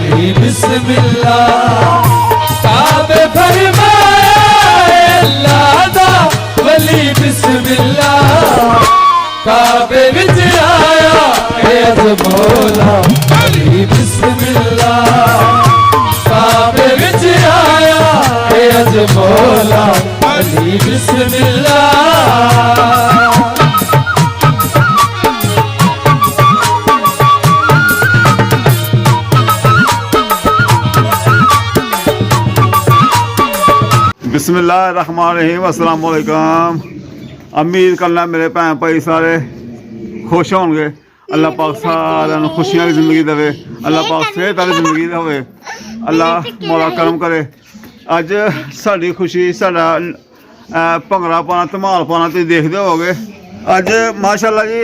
अली बिस्मिल्लाह काबे फरमाया अल्लाह दा वली बिस्मिल्लाह काबे विच आया अज़मौला अली बिस्मिल्लाह काबे विच आया अज़मौला अली बिस्मिल्लाह। बिस्मिल्लाहिर्रहमानिर्रहीम अस्सलाम वालेकुम। उम्मीद करना मेरे भैन भाई सारे खुश होंगे। अल्लाह पाक सारे खुशियां की जिंदगी देवे, अल्लाह पाक सेहत वाली जिंदगी देवे, अल्लाह मौला करम करे। अज साड़ी खुशी साड़ा भंगड़ा पाना धमाल पाना तुम देखते होगे। अज माशाअल्लाह जी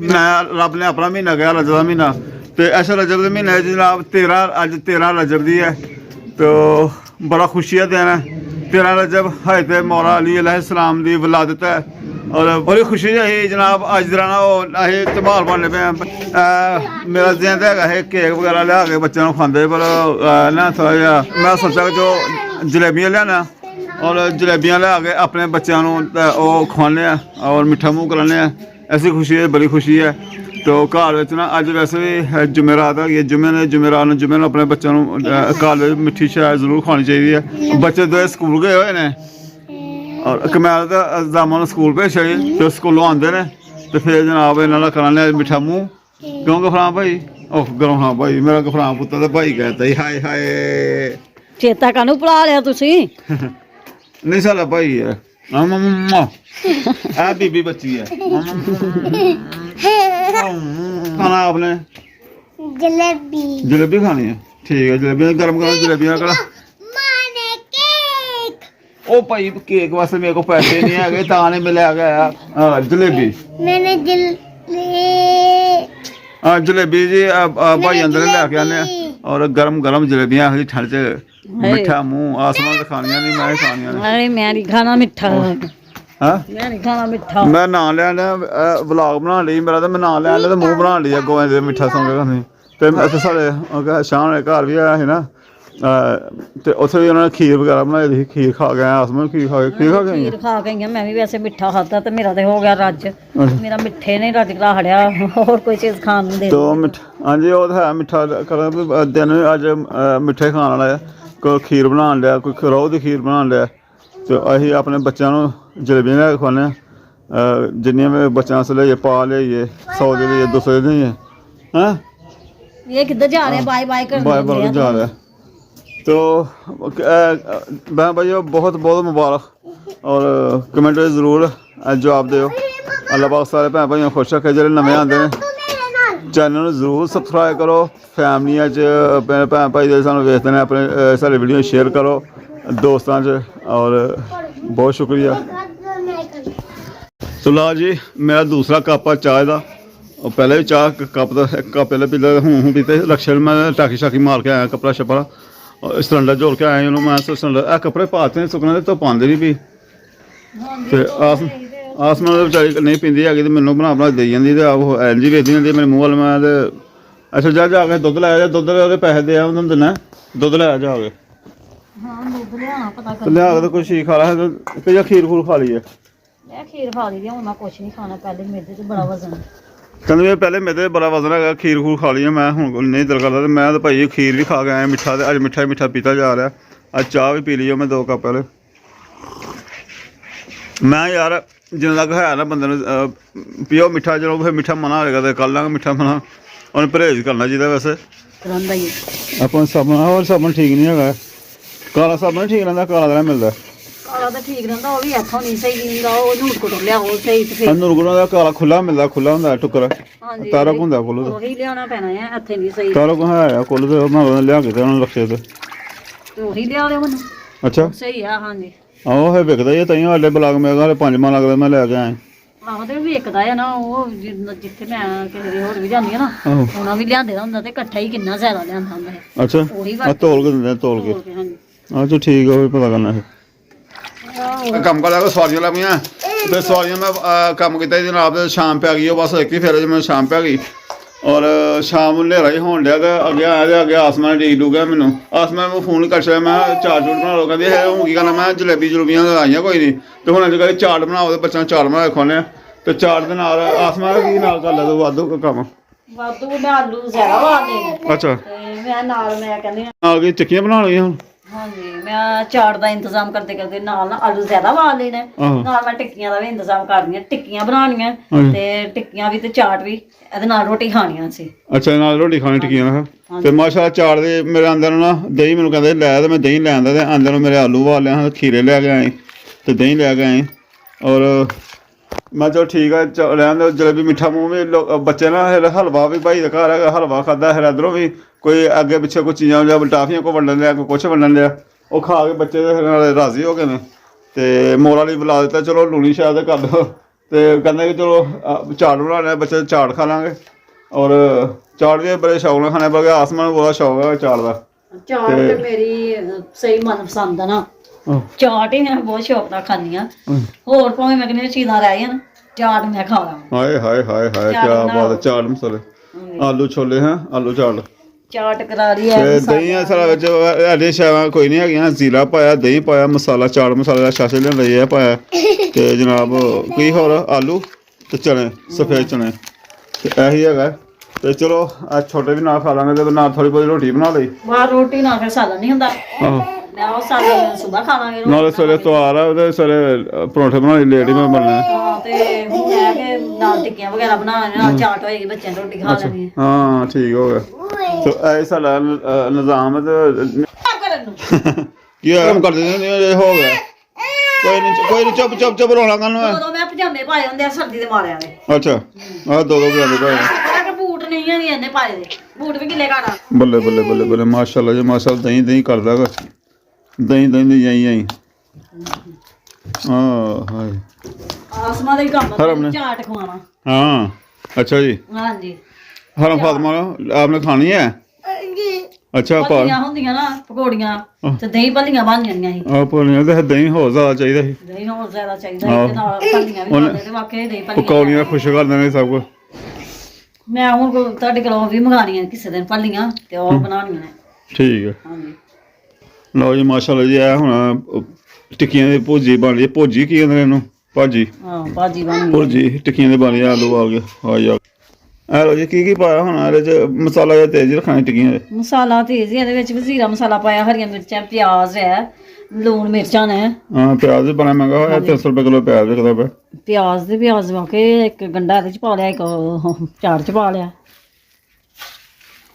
मैं रब ने अपना महीना गया रजब का महीना, तो इस रजब के महीने जनाब 13 रजब की है, तो बड़ा खुशी का दिन है। 13 रजब हजरत मौला अली अलैहिस्सलाम की विलादत है और बड़ी खुशी है जनाब। अज दिन अं धमाल पाने पे मेरा दिन तो है केक वगैरह लिया के बच्चों को खाते, पर ना थोड़ा जहा मैं सोचा कि जो जलेबियाँ लियाना और जलेबियाँ लिया के अपने बच्चों को खुआने और मिठा मूँह कराने। ऐसी खुशी है, बड़ी खुशी है। तो घर ना अज वैसे भी जुमेरात है, जुमेरात अपने बच्चों घर मिठी शायद जरूर खानी चाहिए है। बच्चे दो स्कूल गए हुए हैं और कमैल तो जामा स्कूल भेजा जी, तो स्कूलों आते हैं तो फिर जनाब इन्होंने कराने मिठा मूँह। क्यों गफरान भाई ओह गफरान भाई मेरा गफरान पुत्तर तो भाई कहता ही हाय हाय चेता कानू भुला लिया तुसी नहीं साला भाई है आ बीबी बच्ची है। खाना आपने जलेबी खानी है, ठीक है। जलेबी गरम गरम जलेबियां करा ओ भाई केक वास्ते मेरे को पैसे नहीं है ता नहीं मिले गया जलेबी जलेबी जी भाई अंदर लेके आने और गरम गरम जलेबियां ठंड च मिठा मुंह आसमान से खानियां नहीं मैं खानियां अरे मैं नहीं खाना मिठा हाँ मैं नहीं खाना मिठा मैं ना लिया व्लॉग बना ली मेरा तो मैं ना लिया तो मूँह बना लिया गोएं दे मिठा सुन के खाने तो इत्थे साढ़े शाह ने घर भी आया है ना तो उत्थे भी उन्होंने खीर वगैरह बनाई थी, खीर खा गए आसमान खीर खा गए खीर खा गई मैं भी वैसे मिठा खाता तो मेरा तो हो गया रज मेरा मिठे ने रज करा हड़िया और कोई चीज़ खान नहीं दे तो मिठा हाँ जी वो तो है मिठा कर दिन अज मिठे खाने वाला है। कोई खीर बना लिया कोई खरोह की खीर बना लिया तो असी अपने बच्चों को जलेबियां लिया खुआने जिन्नियां में बच्चों से लिये पा लिये 100 दे लिये 200 दे दिए हैं ये किधर जा रहे हैं बाय बाय कर बाय बाय जा रहा है। तो मैं भाई बहुत बहुत मुबारक और कमेंट में जरूर जवाब दो। अल्लाह पाक सारे भैन भाइयों खुश रखे जो नवे आते हैं चैनल जरूर सबसक्राइब करो। फैमिली भैन भाई सानू वेखते हैं अपने सारी वीडियो शेयर करो दोस्तों और बहुत शुक्रिया। तो ला जी मेरा दूसरा कप है चाय का और पहले भी चाह कप कप पहले पीते हूँ पीते रक्शे मैं टाकी शाकी मार के आया कपड़ा शपड़ा और सिलेंडर जोड़ के आया मैं सिलेंडर कपड़े पाते हैं सुकने तो पाते नहीं भी तो आसमान बेचारी नहीं पीती है तो मैनू बना बना दे जाती तो एल जी वेचती जाती मेरे मूँह वाल मैं अच्छा जा जाके दुद्ध लाया दुद्ध पैसे दे उन्होंने देना दुद्ध लाया जाके तो लिया तो कुछ खा रहा है तो खीर खूर खा ली है खीर खा ली मैं कुछ नहीं खाना पहले मेरे से बड़ा वजन कहते पहले मेरे बड़ा वजन है खीर खूर खा ली है मैं हूँ नहीं दिल करता तो मैं तो भाई खीर भी खा के आया मिठा तो अज मिठा मिठा पीता जा रहा अज चाह भी पी ली मैं 2 कप पहले। मैं यार जिन्ना तक है ना बंदे पियो मिठा चलो फिर मिठा मना होगा तो कर लाँगा मिठा मना उन्हें परहेज करना चाहिए वैसे अपन साबन और साबन ठीक नहीं है काला साबन ठीक रहता काला तो मिलता नूरकुट का काला खुला मिलता खुला होंगे टुकर तारा होंगे खुल तारा को है खुल तो लिया के रखे अच्छा आहो है बिकता ही तैयार अड्डे ब्लाक मेरे घर 5 माह लगता मैं लैके आया विकदा है ना वो जिथे मैं किसी होर भी जानी है ना उन्हें भी लिया होंगे तो कट्ठा ही कितना ज्यादा लिया होंगे। अच्छा तोल के दिंदे तोल के अच्छा ठीक है पता करना है कम कर लगा सवारियां लगियां तो सवारियां मैं कम किया जनाब शाम पे आ गई बस एक ही फेरे मैं शाम पे आ गई ਔਰ ਸ਼ਾਮ ਨੂੰ ਹਨੇਰਾ ਹੀ ਹੋਣ ਡਿਆ ਤੇ ਅੱਗੇ ਆਇਆ ਤੇ ਅੱਗੇ ਆਸਮਾ ਨੇ ਡੀਕ ਡੂਗਾ ਮੈਨੂੰ। ਆਸਮਾ ਨੂੰ ਫੋਨ ਕਰ ਛੜਿਆ, ਮੈਂ ਚਾਟ ਚੂਟ ਬਣਾ ਲਓ। ਕਹਿੰਦੀ ਹੈ ਹੁਣ ਕੀ ਕਰਨਾ? ਮੈਂ ਜਲੇਬੀ ਜਲੂਬੀਆਂ ਆਈਆਂ ਕੋਈ ਨਹੀਂ, ਤੇ ਹੁਣ ਅੱਜ ਕੱਲ੍ਹ ਚਾਟ ਬਣਾਓ ਤੇ ਬੱਚਿਆਂ ਨੂੰ ਚਾਟ ਬਣਾ ਕੇ ਖਵਾਉਂਦੇ ਆ। ਤੇ ਚਾਟ ਦੇ ਨਾਲ ਆਸਮਾ ਕੀ ਨਾਲ ਕਰ ਲੈ ਤੂੰ ਵਾਧੂ ਕੰਮ? ਵਾਧੂ ਮੈਂ ਆਲੂ ਜ਼ਿਆਦਾ ਵਾਲੇ ਨੇ ਅੱਛਾ, ਤੇ ਮੈਂ ਕਹਿੰਦੀ ਨਾਲ ਕੀ ਟਿੱਕੀਆਂ ਬਣਾ ਲਈਆਂ ਹੁਣ? ਹਾਂਜੀ, ਮੈਂ ਚਾਟ ਦਾ ਇੰਤਜ਼ਾਮ ਕਰਦੇ ਕਰਦੇ ਨਾਲ ਨਾ ਆਲੂ ਜ਼ਿਆਦਾ ਵਾਲ ਲੈਣੇ, ਨਾਲ ਮੈਂ ਟਿੱਕੀਆਂ ਦਾ ਵੀ ਇੰਤਜ਼ਾਮ ਕਰਨੀਆਂ, ਟਿੱਕੀਆਂ ਬਣਾਉਣੀਆਂ ਤੇ ਟਿੱਕੀਆਂ ਵੀ ਤੇ ਚਾਟ ਵੀ, ਇਹਦੇ ਨਾਲ ਰੋਟੀ ਖਾਣੀਆਂ ਸੀ। ਅੱਛਾ, ਨਾਲ ਰੋਟੀ ਖਾਣੀ ਟਿੱਕੀਆਂ ਨਾਲ। ਤੇ ਮਾਸ਼ਾਅੱਲਾ ਚਾਟ ਦੇ ਮੇਰੇ ਆਂਦੇ ਨੂੰ ਨਾ ਦਹੀਂ ਮੈਨੂੰ ਕਹਿੰਦੇ ਲੈ, ਤੇ ਮੈਂ ਦਹੀਂ ਲੈ ਆਂਦਾ ਤੇ ਆਂਦੇ ਨੂੰ ਮੇਰੇ ਆਲੂ ਵਾਲ ਲਿਆ, ਖੀਰੇ ਲੈ ਕੇ ਆਏ ਤੇ ਦਹੀਂ ਲੈ ਕੇ ਆਏ। ਔਰ ਮੈਂ ਚਲੋ ਠੀਕ ਆ ਰਹਿਣ ਦੇ, ਜਲੇਬੀ ਮਿੱਠਾ ਮੂੰਹ ਵੀ ਬੱਚੇ ਨਾ ਹਲਵਾ ਵੀ ਭਾਈ ਦਾ ਘਰ ਹੈਗਾ, ਹਲਵਾ ਖਾਧਾ ਫਿਰ ਇੱਧਰੋਂ ਵੀ ਕੋਈ ਅੱਗੇ ਪਿੱਛੇ ਕੋਈ ਚੀਜ਼ਾਂ ਜਾਂ ਟਾਫੀਆਂ ਕੋ ਵੰਡਣ ਲਿਆ, ਕੋਈ ਕੁਛ ਵੰਡਣ ਲਿਆ, ਉਹ ਖਾ ਕੇ ਬੱਚੇ ਦੇ ਨਾਲ ਰਾਜ਼ੀ ਹੋ ਗਏ ਨੇ। ਤੇ ਮੋਰਾ ਲਈ ਬੁਲਾ ਦਿੱਤਾ, ਚਲੋ ਲੂਣੀ ਸ਼ਾਇਦ ਕਰ ਦਿਓ, ਤੇ ਕਹਿੰਦੇ ਕਿ ਚਲੋ ਚਾਟ ਬਣਾ ਲਿਆ, ਬੱਚੇ ਚਾਟ ਖਾ ਲਾਂਗੇ। ਔਰ ਚਾਟ ਵੀ ਬੜੇ ਸ਼ੌਕ ਨਾਲ ਖਾਣੇ, ਬਲਕਿ ਆਸਮਾਨ ਨੂੰ ਬੜਾ ਸ਼ੌਕ ਹੈ ਚਾਟ ਦਾ। ਚਾਟ ਤੇ ਮੇਰੀ ਸਹੀ ਮਨਪਸੰਦ ਆ ਨਾ, ਚਾਟ ਹੀ ਮੈਂ ਬਹੁਤ ਸ਼ੌਕ ਨਾਲ ਖਾਂਦੀ ਆ। ਹੋਰ ਭਾਵੇਂ ਮੈਂ ਕਹਿੰਦੀ ਚੀਜ਼ਾਂ ਰਹਿ ਜਾਣ, ਚਾਟ ਮੈਂ ਖਾ ਲਾਂ। ਹਾਏ ਹਾਏ ਹਾਏ ਹਾਏ, ਕਿਆ ਬਾਤ ਹੈ! ਚਾਟ ਮਸਾਲੇ, ਆਲੂ ਛੋਲੇ ਹੈ, ਆਲੂ ਚਾਟ, ਚਾਟ ਕਰਾ ਲਈ ਹੈ। ਤੇ ਦਹੀਂ ਸਾਰਾ ਵਿੱਚ ਐਡੇ ਸ਼ਾਵਾਂ ਕੋਈ ਨਹੀਂ ਹੈਗੀਆਂ, ਜ਼ੀਰਾ ਪਾਇਆ, ਦਹੀਂ ਪਾਇਆ, ਮਸਾਲਾ ਚਾਟ ਮਸਾਲੇ ਦਾ ਛਾਛੇ ਲਿਆਂਦਾ ਇਹ ਪਾਇਆ, ਤੇ ਜਨਾਬ ਕੀ ਹੋਰ ਆਲੂ ਤੇ ਚਨੇ, ਸਫੇਦ ਚਨੇ, ਤੇ ਇਹੀ ਹੈਗਾ। ਤੇ ਚਲੋ ਅੱਜ ਛੋਟੇ ਵੀ ਨਾਲ ਖਾ ਲਾਂਗੇ, ਤੇ ਨਾਲ ਥੋੜੀ ਬਹੁਤੀ ਰੋਟੀ ਬਣਾ ਲਈ। ਬਾਹਰ ਰੋਟੀ ਨਾਲ ਫਿਰ ਸਾਦਾ ਨਹੀਂ ਹੁੰਦਾ। ਮੈਂ ਉਹ ਸਾਦਾ ਸੁਬਾ ਖਾ ਲਾਂਗੇ, ਨਾਲੇ ਸਵੇਰੇ ਤਿਉਹਾਰ ਆ, ਉਹਦੇ ਸਵੇਰੇ ਪਰੌਂਠੇ ਬਣਾਉਣੇ ਲੇਟ ਹੀ ਮੈਂ ਬਣਨਾ। ਹਾਂ, ਤੇ ਹੁਣ ਹੈ ਕਿ ਨਾਲ ਟਿੱਕੀਆਂ ਵਗੈਰਾ ਬਣਾ ਲੈਣੇ, ਨਾਲ ਚਾਟ ਹੋਏਗੀ, ਬੱਚਿਆਂ ਨੇ ਰੋਟੀ ਖਾ ਲੈਣੀ। ਹਾਂ ਠੀਕ ਹੋ ਗਿਆ। ਤੇ ਇਹ ਸਾਡਾ ਨਿਜ਼ਾਮ ਹੈ। ਤੇ ਕੀ ਹੋਇਆ ਕਰ ਦਿੰਦੇ ਹੋ ਗਿਆ? ਕੋਈ ਨਹੀਂ ਚੁੱਪ ਚੁੱਪ ਚੁੱਪ ਰੋਣਾ ਕਰਨ। ਉਦੋਂ ਮੈਂ ਪਜਾਮੇ ਪਾਏ ਹੁੰਦੇ ਆ ਸਰਦੀ ਦੇ ਮਾਰਿਆਂ ਦੇ। ਅੱਛਾ, ਆਹ ਦੋ ਪਜਾਮੇ ਪਾਏ, ਬੂਟ ਨਹੀਂ ਆ ਇਹਨੇ ਪਾਏ ਦੇ, ਬੂਟ ਵੀ ਗਿੱਲੇ ਕਰ। ਬੱਲੇ ਬੱਲੇ ਬੱਲੇ ਬੱਲੇ, ਮਾਸ਼ਾਅੱਲਾ ਜੀ ਮਾਸ਼ਾਅੱਲਾ। ਦਹੀਂ ਦਹੀਂ ਕਰਦਾ ਗਾ, ਦਹੀਂ ਦਹੀਂ ਦੀ ਜਾਈ ਜਾਈ। ਹਾਏ ਆਸਮਾ ਦਾ ਹੀ ਕੰਮ ਚਾਟ ਖਵਾਉਣਾ। हाँ अच्छा जी। हाँ जी। हरम फातिमा आपने खानी है? अच्छा ਭੱਲੀਆਂ ਹੁੰਦੀਆਂ ਨਾ ਪਕੌੜੀਆਂ ਤੇ ਦਹੀਂ ਭੱਲੀਆਂ ਬਣ ਜਾਂਦੀਆਂ ਸੀ। ਆ ਭੱਲੀਆਂ ਤੇ ਦਹੀਂ ਹੋਰ ਜ਼ਿਆਦਾ ਚਾਹੀਦਾ ਸੀ। ਦਹੀਂ ਹੋਰ ਜ਼ਿਆਦਾ ਚਾਹੀਦਾ ਸੀ, ਤੇ ਨਾਲ ਭੱਲੀਆਂ ਵੀ ਖਾਂਦੇ ਤੇ ਵਾਕਈ ਦਹੀਂ ਭੱਲੀਆਂ ਪਕੌੜੀਆਂ ਖੁਸ਼ ਕਰ ਦੇਣੇ ਸਭ ਕੁਝ। ਮੈਂ ਹੁਣ ਤੁਹਾਡੇ ਕੋਲੋਂ ਵੀ ਮੰਗਾਣੀਆਂ ਕਿਸੇ ਦਿਨ ਭੱਲੀਆਂ ਤੇ ਉਹ ਬਣਾਉਣੀਆਂ ਨੇ। ਠੀਕ ਹੈ। ਹਾਂਜੀ ਲਓ ਜੀ ਮਾਸ਼ਾਅੱਲਾ ਜੀ, ਇਹ ਹੁਣ ਟਿੱਕੀਆਂ ਦੀ ਭੁਰਜੀ ਬਣ ਰਹੀ। ਭੁਰਜੀ ਕੀ ਕਹਿੰਦੇ ਇਹਨੂੰ? ਭਾਜੀ। ਹਾਂ ਭਾਜੀ ਬਣ ਗਈ। ਭੁਰਜੀ ਟਿੱਕੀਆਂ ਦੀ ਬਣ ਰਹੀ, ਆਲੂ ਆ ਗਏ। ਆ ਜਾ ਇਹ ਲਓ ਜੀ, ਕੀ ਪਾਇਆ ਹੁਣ ਇਹਦੇ ਚ? ਮਸਾਲਾ ਜਿਹਾ ਤੇਜ਼ ਰੱਖਣਾ ਟਿੱਕੀਆਂ ਦੇ। ਮਸਾਲਾ ਤੇਜ਼ ਹੀ, ਇਹਦੇ ਵਿੱਚ ਵੀ ਜ਼ੀਰਾ ਮਸਾਲਾ ਪਾਇਆ, ਹਰੀਆਂ ਮਿਰਚਾਂ, ਪਿਆਜ਼ ਹੈ, ਲੂਣ ਮਿਰਚਾਂ ਨੇ। ਹਾਂ ਪਿਆਜ਼ ਵੀ ਬੜਾ ਮਹਿੰਗਾ ਹੋਇਆ, 300 ਰੁਪਏ ਕਿਲੋ ਪਿਆਜ਼ ਵਿਕਦਾ ਪਿਆ। ਪਿਆਜ਼ ਵਾਕੇ ਇੱਕ ਗੰਡਾ ਇਹਦੇ ਚ ਪਾ ਲਿਆ, ਇੱਕ ਚਾਟ ਚ ਪਾ ਲਿਆ।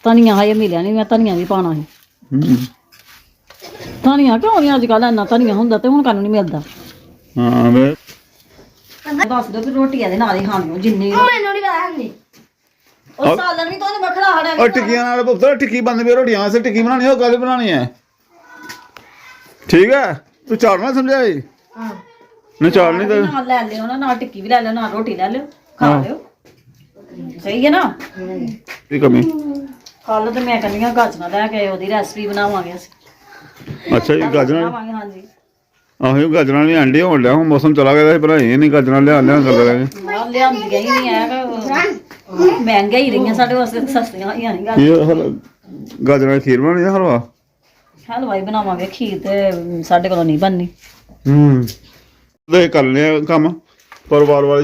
ਧਨੀਆ ਹਜੇ ਮਿਲਿਆ ਨਹੀਂ, ਮੈਂ ਧਨੀਆ ਵੀ ਪਾਉਣਾ ਸੀ। ਧਨੀਆ ਕਿਉਂ ਨਹੀਂ ਅੱਜ ਕੱਲ੍ਹ ਇੰਨਾ ਧਨੀਆ ਹੁੰਦਾ ਤੇ ਹੁਣ ਕਾਹਨੂੰ ਨਹੀਂ ਮਿਲਦਾ? ਹਾਂ ਵੇ ਦੱਸ ਦਿਓ ਕਿ ਰੋਟੀ ਇਹਦੇ ਨਾਲ ਹੀ ਖਾਣੀ ਜਿੰਨੀ ਮੈਨੂੰ ਨਹੀਂ ਪਤਾ ਹੁੰਦੀ। ਉਹ ਸਾਲਣ ਵੀ ਤੁਹਾਨੂੰ ਵੱਖਰਾ ਹੜਾ। और टिक्कियां नाल पुत्तर टिक्की बंद भी रोटियां से टिक्की बनानी हो कल बनानी है? ठीक है तू चार ना समझाई। हां नहीं चार नहीं तो ਨਾਲ ਲੈ ਲਿਓ ਨਾ, ਨਾਲ ਟਿੱਕੀ ਵੀ ਲੈ ਲਿਓ, ਨਾਲ ਰੋਟੀ ਲੈ ਲਿਓ, ਖਾ ਲਿਓ। ਸਹੀ ਹੈ ਨਾ? की कमी? ਕੱਲ ਤੇ ਮੈਂ ਕਹਿੰਦੀ ਆ ਗਾਜਰਾਂ ਲੈ ਕੇ ਉਹਦੀ ਰੈਸਪੀ ਬਣਾਵਾਂਗੇ ਅਸੀਂ। अच्छा जी गाजर ਬਣਾਵਾਂਗੇ। ਹਾਂਜੀ आहो गाजर भी एंडी होण लिया, मौसम चला गया बनाई नहीं गाजर लिया कर रहे ਲਿਆਂਦੀਆਂ ਹੀ ਨਹੀਂ ਹੈ, ਮਹਿੰਗੀਆਂ ਹੀ ਰਹੀਆਂ ਸਾਡੇ ਵਾਸਤੇ, ਸਸਤੀਆਂ ਹੀ ਨਹੀਂ। ये गाजर की खीर बनानी है हलवा? ਹਲਵਾਈ ਬਣਾਵਾਂਗੇ, ਖੀਰ ਤੇ ਸਾਡੇ ਕੋਲੋਂ ਨਹੀਂ ਬਣਨੀ। ਦੇ ਕਰ ਲਿਆ ਕੰਮ, ਪਰ ਵਾਰ ਵਾਰ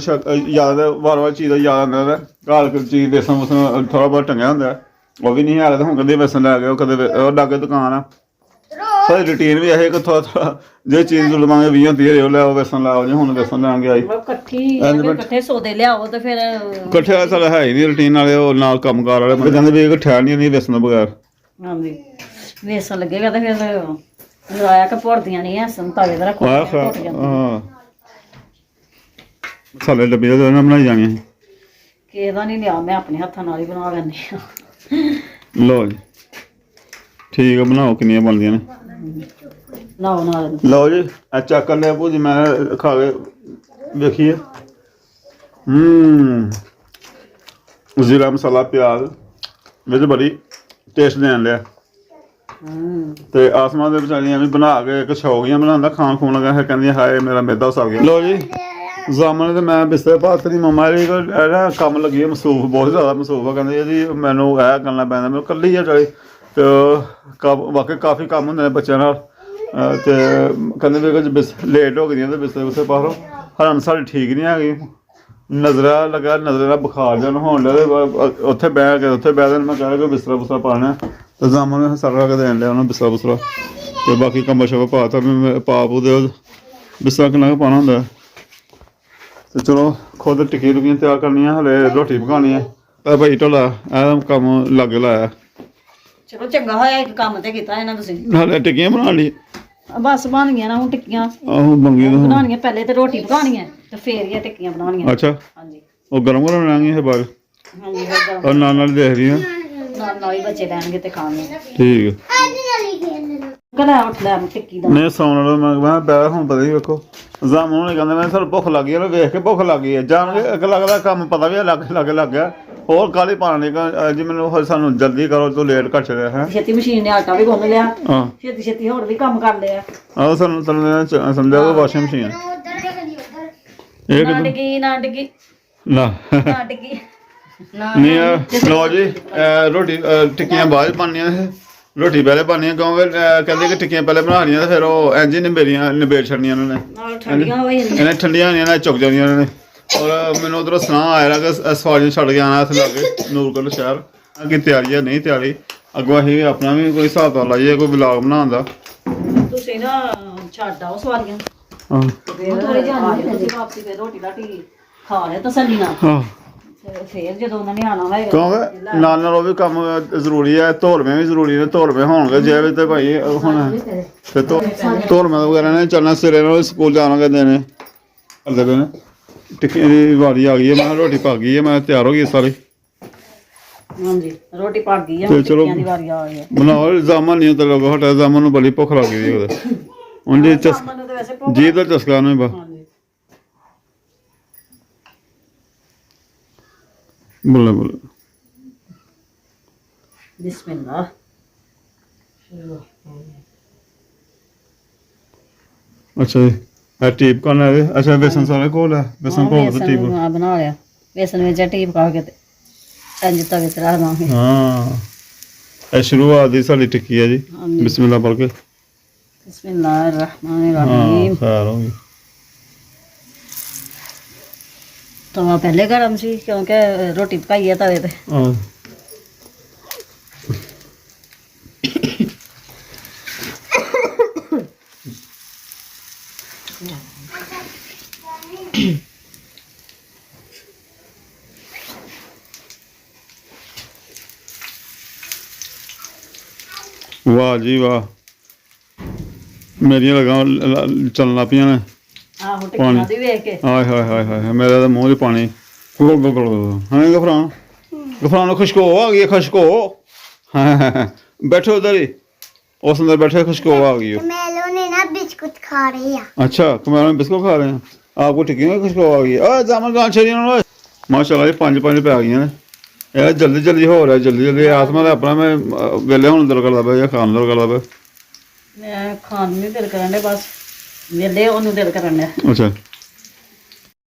ਯਾਦ ਵਾਰ ਚੀਜ਼ ਦਾ ਯਾਦ ਆਉਂਦਾ ਹੈ। ਘਰ ਕੋਈ ਚੀਜ਼ ਬੇਸਣ ਵਸਣ ਥੋੜਾ ਬਹੁਤ ਟੰਗਿਆ ਹੁੰਦਾ, ਉਹ ਵੀ ਨਹੀਂ ਹੈਗਾ। ਤਾਂ ਹੁਣ ਕਦੇ ਬੇਸਣ ਲੈ ਕੇ ਕਦੇ ਉਹ ਲਾਗੇ ਦੁਕਾਨ ਆ, ਸਾਡੀ ਰੂਟੀਨ ਵੀ ਇਹ ਕਿ ਥੋੜਾ ਜੇ ਚੀਜ਼ ਲਵਾਂਗੇ 20 ਹੁੰਦੀ ਹੈ ਉਹ ਲਿਆਓ, ਬੇਸਣ ਲਾਓ ਜੀ। ਹੁਣ ਬੇਸਣ ਲੈਣਗੇ ਆਈ ਇਕੱਠੇ ਸੌਦੇ ਲਿਆਓ ਤੇ ਫਿਰ ਇਕੱਠੇ ਵਾਲਾ ਸਾਡਾ ਹੈ ਹੀ ਨਹੀਂ ਰੂਟੀਨ ਵਾਲੇ, ਉਹ ਨਾਲ ਕੰਮਕਾਰ ਵਾਲੇ ਬੰਦੇ ਕਹਿੰਦੇ ਵੀ ਇਹ ਠਹਿਰ ਨਹੀਂ ਬੇਸਣ ਬਗੈਰ। ਹਾਂਜੀ ਬੇਸਣ ਲੱਗੇਗਾ ਤੇ ਫਿਰ ਲਾਇਆ ਕਿ ਭੁਰਦੀਆਂ ਨਹੀਂ ਐ ਤਵੇ ਤੇ ਰੱਖੋ। ਹਾਂ ਮਸਾਲੇ ਡੱਬੇ ਦੇ ਨਾਲ ਬਣਾਈ ਜਾਣੀਆਂ ਸੀ। ਕਿਹਦਾ ਨਹੀਂ ਲਿਆ, ਮੈਂ ਆਪਣੇ ਹੱਥਾਂ ਨਾਲ ਹੀ ਬਣਾ ਲੈਂਦੀ ਆ। ਲਓ ਜੀ ਠੀਕ ਹੈ, ਬਣਾਓ ਕਿੰਨੀਆਂ ਬਣਦੀਆਂ ਨੇ। ਲਾਓ ਨਾਲ ਲਓ ਜੀ ਇਹ ਚੱਕ ਲਿਆ ਭੂਜੀ, ਮੈਂ ਖਾ ਕੇ ਵੇਖੀਏ। ਜ਼ੀਰਾ ਮਸਾਲਾ ਪਿਆਜ਼ ਵਿੱਚ ਬੜੀ ਟੇਸਟ ਦੇਣ ਲਿਆ। ਤੇ ਆਸਮਾਨ ਦੇ ਵਿਚਾਰੀਆਂ ਵੀ ਬਣਾ ਕੇ ਇੱਕ ਸ਼ੌਕੀਆਂ ਬਣਾਉਂਦਾ, ਖਾਣ ਖੂਣ ਲੱਗਾ ਹੈ, ਕਹਿੰਦੀਆਂ ਹਾਏ ਮੇਰਾ ਮੈਦਾ ਸੜ ਗਿਆ। ਲਓ ਜੀ ਜ਼ਾਮਨ ਤੇ ਮੈਂ ਬਿਸਤਰੇ ਪਾ ਤੇਰੀ ਮਮਾ ਦੀ ਇਹਦਾ ਕੰਮ ਲੱਗੀ ਹੈ ਮਸਰੂਫ, ਬਹੁਤ ਜ਼ਿਆਦਾ ਮਸਰੂਫ ਆ। ਕਹਿੰਦੇ ਇਹਦੀ ਮੈਨੂੰ ਇਹ ਕਰਨਾ ਪੈਂਦਾ, ਮੈਨੂੰ ਇਕੱਲੀ ਆ ਚਲੇ ਤੇ ਵਾਕਈ ਕਾਫੀ ਕੰਮ ਹੁੰਦੇ ਨੇ ਬੱਚਿਆਂ ਨਾਲ। ਤੇ ਕਹਿੰਦੇ ਵੀ ਕੁਝ ਲੇਟ ਹੋ ਗਈਆਂ ਤੇ ਬਿਸਤਰੇ ਬੁਸਤਰੇ ਪਾ ਲਓ। ਹਾਰਨ ਸਾਡੀ ਠੀਕ ਨਹੀਂ ਹੈਗੀ, ਨਜ਼ਰਾ ਲੱਗਾ, ਨਜ਼ਰੇ ਦਾ ਬੁਖਾਰ ਜਿਹਾ ਹੋਣ ਲਿਆ ਤੇ ਉੱਥੇ ਬਹਿ ਕੇ ਮੈਂ ਕਹਿ ਰਿਹਾ ਬਿਸਤਰਾ ਬੁਸਤਰਾ ਪਾਉਣਾ ਤੇ ਜ਼ਾਮਨ ਨੇ ਸਾਰਾ ਕੇ ਦੇਣ ਲਿਆ ਉਹਨੂੰ ਬਿਸਤਰਾ ਬੁਸਤਰਾ। ਤੇ ਬਾਕੀ ਕੰਬਲ ਸ਼ੰਬਲ ਪਾ ਤਾ ਵੀ ਪਾ ਪੂ ਦੇ ਬਿਸਤਰਾ ਕਿੰਨਾ ਕੁ ਪਾਉਣਾ ਹੁੰਦਾ। ਤੇ ਚਲੋ ਖੁਦ ਟਿੱਕੀ ਟੁੱਕੀਆਂ ਤਿਆਰ ਕਰਨੀਆਂ, ਹਲੇ ਰੋਟੀ ਪਕਾਉਣੀ ਹੈ। ਤਾਂ ਭਾਈ ਢੋਲਾ ਇਹ ਕੰਮ ਲਾਗੇ ਲਾਇਆ। ਚਲੋ ਚੰਗਾ ਹੋਇਆ ਇੱਕ ਕੰਮ ਤੇ ਕੀਤਾ ਇਹਨਾਂ ਤੁਸੀਂ। ਹਲੇ ਟਿੱਕੀਆਂ ਬਣਾ ਲਈ ਬਸ ਬਣ ਗਈਆਂ ਨਾ ਹੁਣ ਟਿੱਕੀਆਂ। ਆਹੋ ਬਣ ਗਈਆਂ ਬਣਾਉਣੀਆਂ, ਪਹਿਲੇ ਤੇ ਰੋਟੀ ਪਕਾਉਣੀ ਹੈ ਤੇ ਫੇਰ ਹੀ ਟਿੱਕੀਆਂ ਬਣਾਉਣੀਆਂ। ਅੱਛਾ ਹਾਂਜੀ ਉਹ ਗਰਮ ਬਣਾਉਣੀਆਂ ਇਹ ਬਾਅਦ। ਹਾਂਜੀ ਔਰ ਨਾਲ ਦੇਖ ਰਹੀ ਹਾਂ ਨਾਲ ਹੀ ਬੱਚੇ ਲੈਣਗੇ ਤੇ ਖਾਣਗੇ। ਠੀਕ ਹੈ। ਗਲਾ ਉੱਠ ਲੈ ਟਿੱਕੀ ਦਾ। ਨਹੀਂ ਸੌਣ ਵਾਲਾ ਮੈਂ ਬਹਿ ਹੁਣ ਪਤਾ ਹੀ ਵੇਖੋ ਜ਼ਾਮਨ ਨੇ ਕਹਿੰਦੇ ਮੈਂ ਸਾਨੂੰ ਭੁੱਖ ਲੱਗ ਗਈ ਉਹਨੂੰ ਵੇਖ ਕੇ ਭੁੱਖ ਲੱਗ ਗਈ ਹੈ। ਜਾਣ ਕੇ ਅੱਗ ਲੱਗਦਾ ਕੰਮ ਪਤਾ ਵੀ ਲੱਗ ਗਿਆ। ਹੋਰ ਕਾਹਲੀ ਪਾਣੀ ਜੀ ਮੈਨੂੰ ਸਾਨੂੰ ਜਲਦੀ ਕਰੋ ਤੂੰ ਲੇਟ ਕਰ ਛੜਿਆ ਹੈ। ਛੇਤੀ ਮਸ਼ੀਨ ਨੇ ਆਟਾ ਵੀ ਗੁੰਨ ਲਿਆ, ਹਾਂ ਛੇਤੀ ਹੋਰ ਵੀ ਕੰਮ ਕਰ ਲਿਆ। ਆਹ ਸਾਨੂੰ ਸਮਝਿਆ ਉਹ ਵਾਸ਼ਿੰਗ ਮਸ਼ੀਨ ਇਹ ਨਾ ਡਿੱਗੀ ਨਾ ਨਾ ਡਿੱਗੀ ਨਹੀਂ ਲਓ ਜੀ ਰੋਟੀ ਟਿੱਕੀਆਂ ਬਾਅਦ ਬਣਨੀਆਂ ਰੋਟੀ ਪਹਿਲੇ ਬਣਨੀ ਕਿਉਂਕਿ ਕਹਿੰਦੇ ਕਿ ਟਿੱਕੀਆਂ ਪਹਿਲੇ ਬਣਾਉਣੀਆਂ ਤੇ ਫਿਰ ਉਹ ਇੰਝ ਹੀ ਨਿਬੇੜ ਛੱਡਣੀਆਂ ਇਹਨਾਂ ਨੇ। ਨਾਲ ਠੰਡੀਆਂ ਹੋ ਜਾਂਦੀਆਂ, ਇਹਨੇ ਠੰਡੀਆਂ ਹੋਣੀਆਂ ਨਾ ਚੁੱਕ ਜਾਣੀਆਂ ਇਹਨਾਂ ਨੇ। ਔਰ ਮੈਨੂੰ ਉਧਰੋਂ ਸੁਨਾਹ ਆਇਆ ਕਿ ਸਵਾਰੀਆਂ ਛੱਡ ਕੇ ਆਉਣਾ ਇੱਥੇ ਲਾਗੇ ਨੂਰਗੜ੍ਹ ਸ਼ਹਿਰ ਕਿ ਤਿਆਰੀ ਹੈ ਨਹੀਂ ਤਿਆਰੀ। ਅੱਗੋਂ ਅਸੀਂ ਆਪਣਾ ਵੀ ਕੋਈ ਹਿਸਾਬ ਤਾਂ ਲਾਈਏ ਕੋਈ ਵਲੌਗ ਬਣਾਉਣ ਦਾ। ਤੁਸੀਂ ਨਾ ਛੱਡ ਆਓ ਸਵਾਰੀਆਂ ਹਾਂ ਤੁਸੀਂ ਵਾਪਸੀ ਫਿਰ ਰੋਟੀ ਰਾਟੀ ਖਾ ਲਿਆ ਤਸੱਲੀ ਨਾਲ। ਹਾਂ ਫੇਰ ਜਦੋਂ ਉਹਨਾਂ ਨੇ ਆਉਣਾ ਹੋਏਗਾ ਕਿਉਂਕਿ ਨਾਲ ਉਹ ਵੀ ਕੰਮ ਜ਼ਰੂਰੀ ਹੈ, ਧੋਰਵੇਂ ਵੀ ਜ਼ਰੂਰੀ ਨੇ, ਧੋਰਵੇਂ ਹੋਣਗੇ ਜੇ ਵੀ ਤੇ ਭਾਈ ਹੁਣ ਤੇ ਧੋਰਵੇਂ ਵਗੈਰਾ ਨੇ ਚੱਲਣਾ ਸਵੇਰੇ ਨਾਲ ਸਕੂਲ ਜਾਣਾ ਕਹਿੰਦੇ ਨੇ ਕਰਦੇ ਪਏ ਨੇ। ਟਿੱਕੀ ਦੀ ਵਾਰੀ ਆ ਗਈ ਹੈ, ਮੈਂ ਰੋਟੀ ਪਾ ਗਈ ਹੈ, ਮੈਂ ਤਿਆਰ ਹੋ ਗਈ ਸਾਰੀ। ਹਾਂਜੀ ਰੋਟੀ ਪੱਕ ਗਈ ਹੈ, ਤੇ ਚਲੋ ਟਿੱਕੀਆਂ ਦੀ ਵਾਰੀ ਆ ਗਈ ਹੈ। ਬਣਾਓ ਜ਼ਾਮਨ ਨਹੀਂ ਤਾਂ ਲੋਕ ਹਟਾ ਜ਼ਾਮਨ ਨੂੰ ਬੜੀ ਭੁੱਖ ਲੱਗ ਗਈ ਉਹਦੇ ਉਹਦੀ ਮੈਨੂੰ ਤਾਂ ਵੈਸੇ ਭੁੱਖ ਜੀ ਦਾ ਚਸਕਾ ਨਹੀਂ ਬਾ ਹਾਂਜੀ ਬੋਲੇ ਬਿਸਮਿਲ੍ਲਾ। ਅੱਛਾ ਜੀ ਇਹ ਟੀਪ ਕਰਨਾ ਹੈ। ਅੱਛਾ ਬੇਸਨ ਸਾਰੇ ਕੋਲ ਹੈ, ਬੇਸਨ ਕੋਲ ਤੇ ਟੀਪ ਬਣਾ ਲਿਆ। ਬੇਸਨ ਵਿੱਚ ਟੀਪ ਪਾ ਕੇ ਤੇ ਇੰਜ ਤਵੇ ਤੇ ਰੱਖ ਦਾਂਗੇ। ਹਾਂ ਇਹ ਸ਼ੁਰੂਆਤ ਦੀ ਸਾਡੀ ਟਿੱਕੀ ਹੈ ਜੀ। ਬਿਸਮਿਲ੍ਲਾ ਪੜ੍ਹ ਕੇ ਬਿਸਮਿਲ੍ਲਾਹਿਰ ਰਹਿਮਾਨਿਰ ਰਹੀਮ। ਖੈਰ ਹੋ ਗਈ। ਤਵਾ ਪਹਿਲੇ ਗਰਮ ਸੀ ਕਿਉਂਕਿ ਰੋਟੀ ਪਕਾਈ ਹੈ ਤਵੇ ਤੇ। ਹਾਂ ਵਾਹ ਜੀ ਵਾਹ ਮੇਰੀਆਂ ਲਗਾਂ ਚੱਲਣ ਲੱਗ ਪਈਆਂ ਨੇ। ਆਹੋ ਟਿੱਕੀਆਂ ਦੀ ਵੇਖ ਕੇ ਹਾਏ ਹਾਏ ਹਾਏ ਹਾਏ ਮੇਰੇ ਤਾਂ ਮੂੰਹ 'ਚ ਪਾਣੀ ਹਾਂ ਗਫਰਾਨ ਖੁਸ਼ਕੋ ਆ ਗਈ ਖੁਸ਼ਕੋ। ਹਾਂ ਬੈਠੋ ਉਧਰ ਹੀ ਉਸ ਅੰਦਰ ਬੈਠੇ ਖੁਸ਼ਕੋ ਆ गई हो। मेलो ने ना बिस्कुट खा रही है। अच्छा कमरा में बिस्कुट खा रहे हैं आपको टिक्की में खुशबू आ गई है। जामन कहाँ चली माशाल्लाह ये 5 पे आ गई हैं यार। जल्दी जल्दी हो रहा है जल्दी आसमा का अपना मैं वेले होने दिल करता पे या खान दिल करता पे। मैं खान नहीं दिल करन दे बस वेले होने दिल करन दे। अच्छा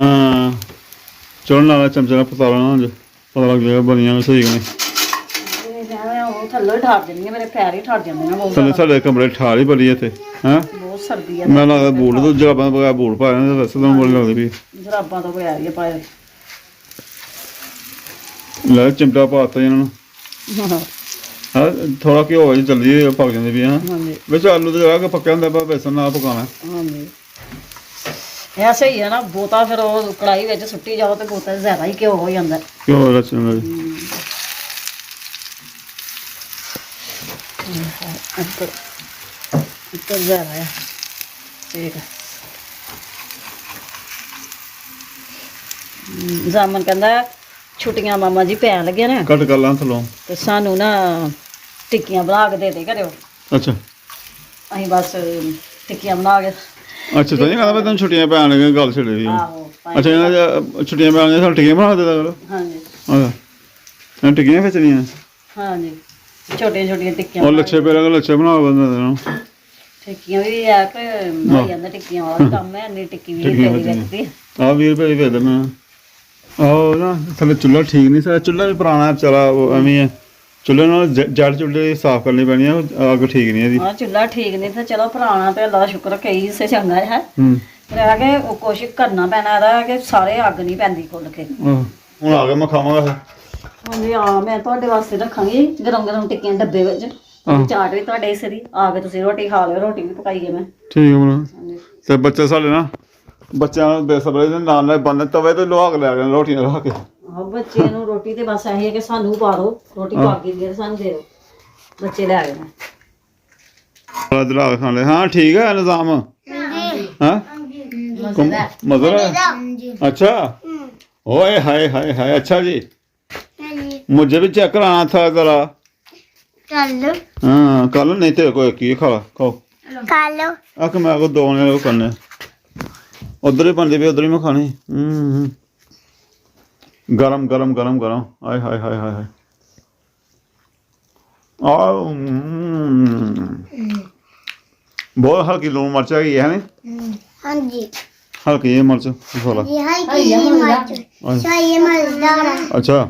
हाँ चलो ना चमचे ना पता लेना पता लग जाएगा बनिया सही नहीं। ਥੱਲੇ ਠਾਰ ਜਾਂਦੀਆਂ ਮੇਰੇ ਪੈਰ ਹੀ ਠਾਰ ਜਾਂਦੇ ਨੇ ਬਹੁਤ ਥੱਲੇ ਸਾਡੇ ਕਮਰੇ ਠਾਰ ਹੀ ਬੜੀ ਇੱਥੇ ਹੈ। ਬਹੁਤ ਸਰਦੀ ਆ। ਮੈਂ ਲੱਗਦਾ ਬੂਟ ਤੋਂ ਜਰਾਬਾਂ ਬਗੈਰ ਬੂਟ ਪਾਇਆ ਨੇ ਵੈਸੇ ਤਾਂ ਬੜੀ ਲੱਗਦੀ ਵੀ ਜਰਾਬਾਂ ਤੋਂ ਪਿਆ ਰਹੀ ਆ ਪਾਏ। ਲੈ ਚਿਮਟਾ ਪਾਤਾ ਇਹਨਾਂ ਨੂੰ ਹਾਂ ਥੋੜਾ ਘਿਓ ਹੋਈ ਜਲਦੀ ਪੱਕ ਜਾਂਦੇ ਵੀ ਹਾਂ। ਹਾਂਜੀ ਵਿੱਚ ਆਲੂ ਤੇ ਜਰਾ ਕਿ ਪੱਕਿਆ ਹੁੰਦਾ ਪਰ ਬੇਸਨ ਨਾਲ ਪਕਾਉਣਾ। ਹਾਂਜੀ ਇਹ ਸਹੀ ਹੈ ਨਾ ਬਹੁਤਾ ਫਿਰ ਉਹ ਕੜਾਈ ਵਿੱਚ ਸੁੱਟੀ ਜਾਓ ਤੇ ਬਹੁਤਾ ਜ਼ਿਆਦਾ ਹੀ ਘਿਓ ਹੋ ਜਾਂਦਾ। ਘਿਓ ਰਚਣ ਦਾ ਇੱਧਰ ਜ਼ਿਆਦਾ ਹੈ ਠੀਕ ਹੈ। ਜਾਮਨ ਕਹਿੰਦਾ ਛੁੱਟੀਆਂ ਮਾਮਾ ਜੀ ਪੈਣ ਲੱਗੀਆਂ ਨੇ ਕੱਟ ਕਰ ਲਾਂ ਥਲੋਂ ਤੇ ਸਾਨੂੰ ਨਾ ਟਿੱਕੀਆਂ ਬਣਾ ਕੇ ਦੇ ਕਰਿਓ। ਅੱਛਾ ਅਸੀਂ ਬਸ ਟਿੱਕੀਆਂ ਬਣਾ ਕੇ ਅੱਛਾ ਤਾਂ ਨਹੀਂ ਕਹਿੰਦਾ ਮੈਂ ਤੈਨੂੰ ਛੁੱਟੀਆਂ ਪੈਣ ਲੱਗੀਆਂ ਗੱਲ ਛੱਡੇ ਵੀ। ਆਹੋ ਅੱਛਾ ਇਹਨਾਂ ਛੁੱਟੀਆਂ ਪੈਣ ਲੱਗੀਆਂ ਸਾਨੂੰ ਟਿੱਕੀਆਂ ਬਣਾ ਦੇ ਦਿਆ ਕਰੋ। ਹਾਂਜੀ ਹਾਂ ਟਿੱਕੀਆਂ ਵੇਚਣੀਆਂ ਹਾਂਜੀ ਛੋਟੀਆਂ ਛੋਟੀਆਂ ਟਿੱਕੀਆਂ ਉਹ ਲੱਛੇ ਪੇ ਲੱਛੇ ਬਣਾ ਬੰਦੇ ਨੂੰ ਟਿੱਕੀਆਂ ਵੀ ਆ ਕਿ ਬਣਾਈ ਜਾਂਦਾ ਟਿੱਕੀਆਂ ਵਾਲਾ ਕੰਮ ਹੈ। ਇੰਨੀ ਟਿੱਕੀ ਵੀ ਨਹੀਂ ਤੇਰੀ ਵੇਚਦੀ। ਆ 20 ਰੁਪਏ ਦੇ ਦੇਣਾ ਉਹ ਨਾ ਥੱਲੇ ਚੁੱਲ੍ਹਾ ਠੀਕ ਨਹੀਂ ਸਾਡਾ ਚੁੱਲ੍ਹਾ ਵੀ ਪੁਰਾਣਾ ਵਿਚਾਰਾ ਉਹ ਐਵੇਂ ਹੈ ਚੁੱਲ੍ਹੇ ਨਾਲ ਜੜ ਚੁੱਲ੍ਹੇ ਸਾਫ਼ ਕਰਨੀ ਪੈਣੀ ਆ ਅੱਗ ਠੀਕ ਨਹੀਂ ਇਹਦੀ ਹਾਂ ਚੁੱਲ੍ਹਾ ਠੀਕ ਨਹੀਂ ਤੇ ਚਲੋ ਪੁਰਾਣਾ ਤੇ ਅੱਲਾ ਦਾ ਸ਼ੁਕਰ ਕਈ ਸੇ ਚੰਗਾ ਹੈ ਰਹਿ ਕੇ ਉਹ ਕੋਸ਼ਿਸ਼ ਕਰਨਾ ਪੈਣਾ ਇਹਦਾ ਕਿ ਸਾਰੇ ਅੱਗ ਨਹੀਂ ਪੈਂਦੀ ਖੁੱਲ ਕੇ ਹੁਣ ਆ ਗਿਆ ਮੈਂ ਖਾਵਾਂਗਾ ਫਿਰ ਹਾਂਜੀ ਆ ਮੈਂ ਤੁਹਾਡੇ ਵਾਸਤੇ ਰੱਖਾਂਗੀ ਗਰਮ ਗਰਮ ਟਿੱਕੀਆਂ ਡੱਬੇ ਵਿੱਚ ਚਾਟ ਵੀ ਤੁਹਾਡੇ ਹਿੱਸੇ ਦੀ ਆ ਕੇ ਤੁਸੀਂ ਰੋਟੀ ਖਾ ਲਿਓ ਰੋਟੀ ਵੀ ਪਕਾਈ ਹੈ ਮੈਂ ਠੀਕ ਹੈ ਮਨ ਤੇ ਬੱਚੇ ਸਾਡੇ ਨਾ ਬੱਚਿਆਂ ਨੂੰ ਬੇਸਬਰੀ ਦੇ ਨਾਲ ਬੰਦ ਤਵੇ ਤੇ ਲੋਹਾ ਕੇ ਲੈ ਗਏ ਰੋਟੀਆਂ ਲਾ ਕੇ ਹਾਂ ਬੱਚੇ ਨੂੰ ਰੋਟੀ ਤੇ ਬਸ ਇਹੀ ਹੈ ਕਿ ਸਾਨੂੰ ਪਾ ਦਿਓ ਰੋਟੀ ਪਾ ਕੇ ਦੇ ਸਾਨੂੰ ਦੇ ਦਿਓ ਬੱਚੇ ਲੈ ਗਏ ਨੇ ਦਰਾ ਖਾਣ ਲੈ ਹਾਂ ਠੀਕ ਹੈ ਨਿਜ਼ਾਮ ਹਾਂ ਮਜ਼ਾ अच्छा ओए हाय हाय हाय अच्छा जी मुझे भी चेक कराना था जरा चलो हाँ कल नहीं तेरे को एक ही खा खाओ कालो आके मैं को दो ने करने उधर ही बनती भी उधर ही मैं खानी गरम गरम गरम गरम हाय हाय हाय हाय बहुत हल्की लून मिर्च है नहीं हाँ जी हल्की मिर्च मसाला ये है कि मर्च शाही मर्च अच्छा